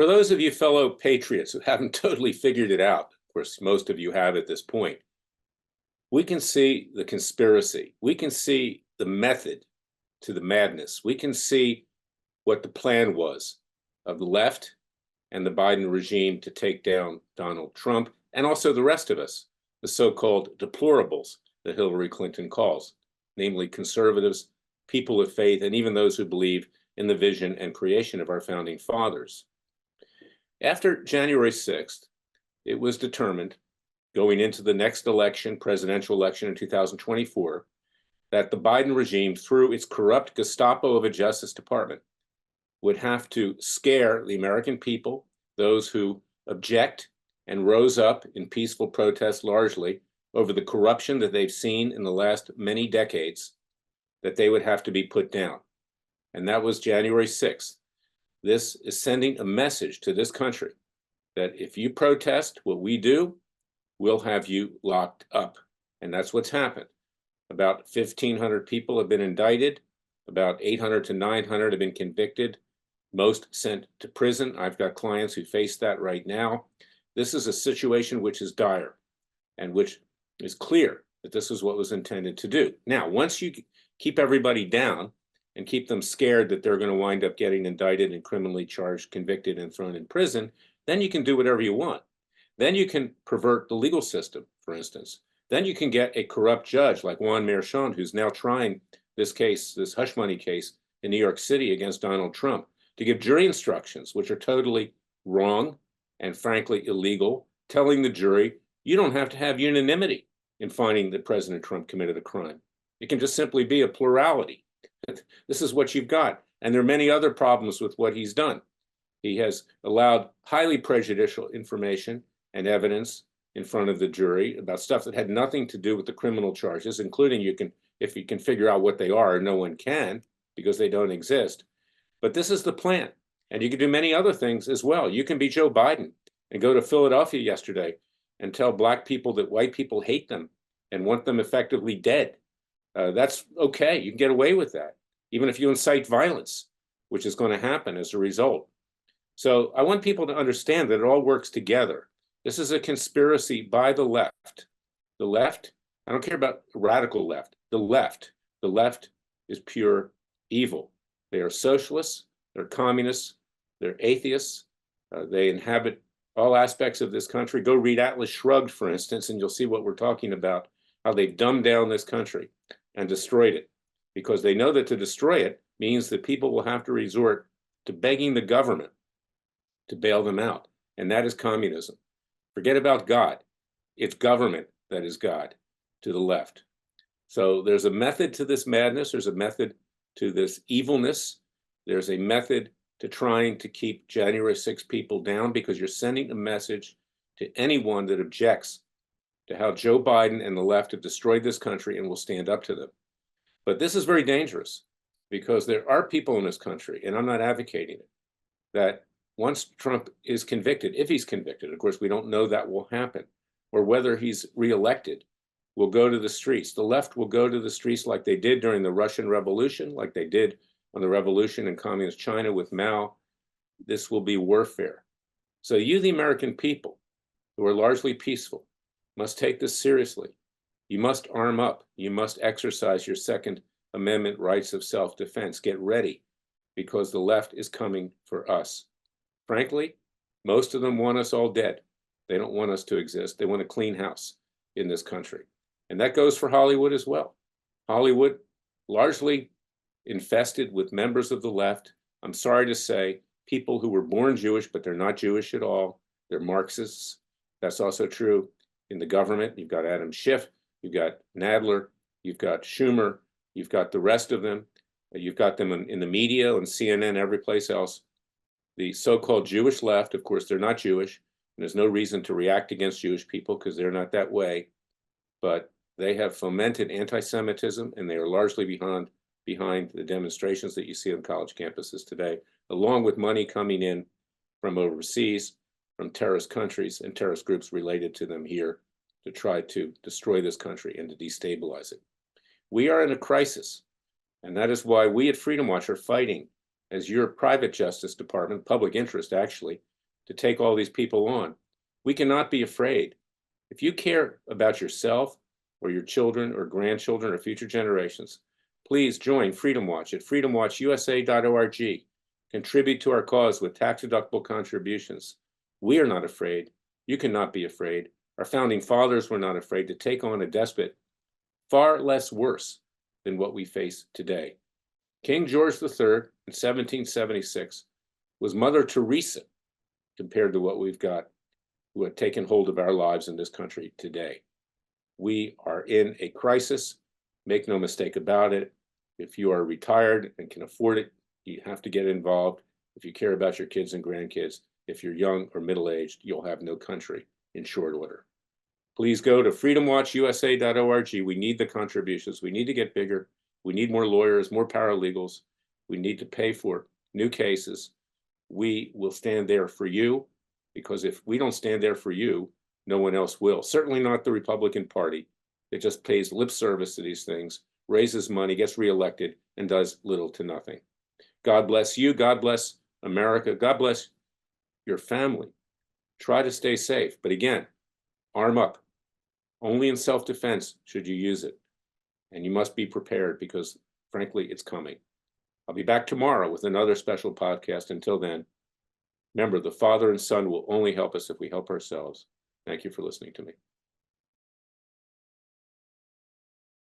For those of you fellow patriots who haven't totally figured it out, of course, most of you have at this point, we can see the conspiracy. We can see the method to the madness. We can see what the plan was of the left and the Biden regime to take down Donald Trump and also the rest of us, the so-called deplorables that Hillary Clinton calls, namely conservatives, people of faith, and even those who believe in the vision and creation of our founding fathers. After January 6th, it was determined, going into the next election, presidential election in 2024, that the Biden regime, through its corrupt Gestapo of a Justice Department, would have to scare the American people, those who object and rose up in peaceful protest largely over the corruption that they've seen in the last many decades, that they would have to be put down. And that was January 6th. This is sending a message to this country that if you protest what we do, we'll have you locked up. And that's what's happened. About 1,500 people have been indicted. About 800 to 900 have been convicted, most sent to prison. I've got clients who face that right now. This is a situation which is dire and which is clear that this is what was intended to do. Now, once you keep everybody down and keep them scared that they're going to wind up getting indicted and criminally charged, convicted, and thrown in prison, then you can do whatever you want. Then you can pervert the legal system, for instance. Then you can get a corrupt judge like Juan Merchan, who's now trying this case, this hush money case in New York City against Donald Trump, to give jury instructions, which are totally wrong and frankly illegal, telling the jury, you don't have to have unanimity in finding that President Trump committed a crime. It can just simply be a plurality. This is what you've got. And there are many other problems with what he's done. He has allowed highly prejudicial information and evidence in front of the jury about stuff that had nothing to do with the criminal charges, including if you can figure out what they are, no one can because they don't exist. But this is the plan. And you can do many other things as well. You can be Joe Biden and go to Philadelphia yesterday and tell black people that white people hate them and want them effectively dead. That's okay. You can get away with that, even if you incite violence, which is going to happen as a result. So I want people to understand that it all works together. This is a conspiracy by the left. The left, I don't care about radical left. The left is pure evil. They are socialists, they're communists, they're atheists. They inhabit all aspects of this country. Go read Atlas Shrugged, for instance, and you'll see what we're talking about, how they've dumbed down this country and destroyed it, because they know that to destroy it means that people will have to resort to begging the government to bail them out. And that is communism. Forget about God. It's government that is God to the left. So there's a method to this madness. There's a method to this evilness. There's a method to trying to keep January 6 people down, because you're sending a message to anyone that objects to how Joe Biden and the left have destroyed this country and will stand up to them. But this is very dangerous, because there are people in this country, and I'm not advocating it, that once Trump is convicted, if he's convicted, of course, we don't know that will happen, or whether he's reelected, will go to the streets. The left will go to the streets like they did during the Russian Revolution, like they did on the revolution in communist China with Mao. This will be warfare. So you, the American people, who are largely peaceful, must take this seriously. You must arm up. You must exercise your Second Amendment rights of self-defense. Get ready, because the left is coming for us. Frankly, most of them want us all dead. They don't want us to exist. They want a clean house in this country. And that goes for Hollywood as well. Hollywood, largely infested with members of the left. I'm sorry to say, people who were born Jewish, but they're not Jewish at all. They're Marxists. That's also true in the government. You've got Adam Schiff, you've got Nadler, you've got Schumer, you've got the rest of them. You've got them in the media, on CNN, every place else. The so-called Jewish left, of course, they're not Jewish. And there's no reason to react against Jewish people because they're not that way. But they have fomented anti-Semitism, and they are largely behind the demonstrations that you see on college campuses today, along with money coming in from overseas, from terrorist countries and terrorist groups related to them here to try to destroy this country and to destabilize it. We are in a crisis, and that is why we at Freedom Watch are fighting as your private Justice Department, public interest actually, to take all these people on. We cannot be afraid. If you care about yourself or your children or grandchildren or future generations, please join Freedom Watch at freedomwatchusa.org. Contribute to our cause with tax-deductible contributions. We are not afraid. You cannot be afraid. Our founding fathers were not afraid to take on a despot far less worse than what we face today. King George III in 1776 was Mother Teresa compared to what we've got, who had taken hold of our lives in this country today. We are in a crisis. Make no mistake about it. If you are retired and can afford it, you have to get involved. If you care about your kids and grandkids, if you're young or middle-aged, you'll have no country in short order. Please go to freedomwatchusa.org. We need the contributions. We need to get bigger. We need more lawyers, more paralegals. We need to pay for new cases. We will stand there for you, because if we don't stand there for you, no one else will. Certainly not the Republican Party. It just pays lip service to these things, raises money, gets reelected, and does little to nothing. God bless you. God bless America. God bless your family. Try to stay safe. But again, arm up. Only in self-defense should you use it. And you must be prepared, because frankly, it's coming. I'll be back tomorrow with another special podcast. Until then, remember, the Father and Son will only help us if we help ourselves. Thank you for listening to me.